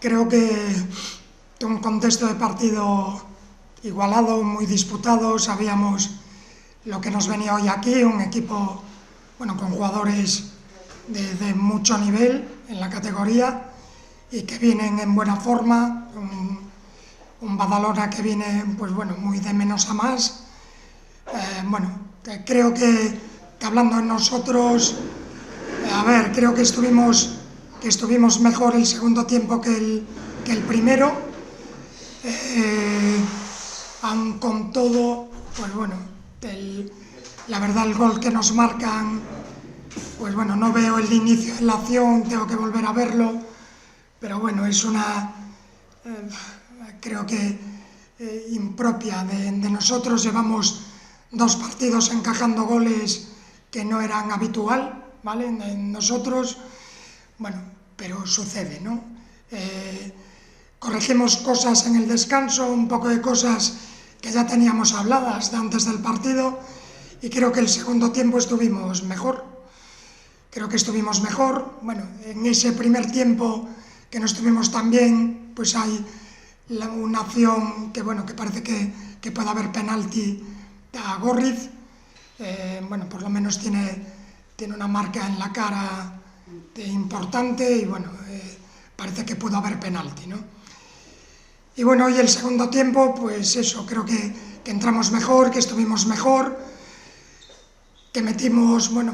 creo que un contexto de partido igualado, muy disputado. Sabíamos lo que nos venía hoy aquí, un equipo con jugadores de mucho nivel en la categoría y que vienen en buena forma, un Badalona que viene muy de menos a más. Creo que hablando de nosotros, creo que estuvimos mejor el segundo tiempo que el primero, aun con todo, la verdad el gol que nos marcan, no veo el inicio de la acción, tengo que volver a verlo, pero es creo que impropia de nosotros. Llevamos 2 partidos encajando goles que no eran habitual, ¿vale? En nosotros, pero sucede, ¿no? Corregimos cosas en el descanso, un poco de cosas que ya teníamos habladas de antes del partido, y creo que el segundo tiempo estuvimos mejor. En ese primer tiempo que no estuvimos tan bien, pues hay una acción que parece que puede haber penalti a Gorriz. Por lo menos tiene una marca en la cara importante y parece que pudo haber penalti, ¿no? Y hoy el segundo tiempo, creo que entramos mejor, que estuvimos mejor, que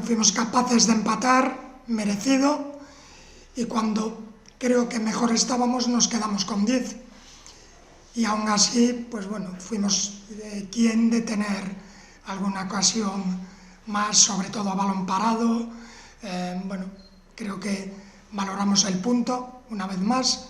fuimos capaces de empatar, merecido, y cuando creo que mejor estábamos nos quedamos con 10. Y aún así, fuimos quien de tener alguna ocasión más, sobre todo a balón parado. Creo que valoramos el punto una vez más.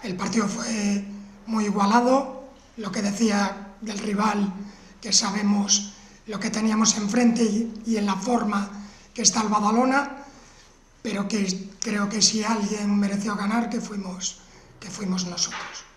El partido fue muy igualado, lo que decía del rival, que sabemos lo que teníamos enfrente y en la forma que está el Badalona, pero que creo que si alguien mereció ganar, que fuimos nosotros.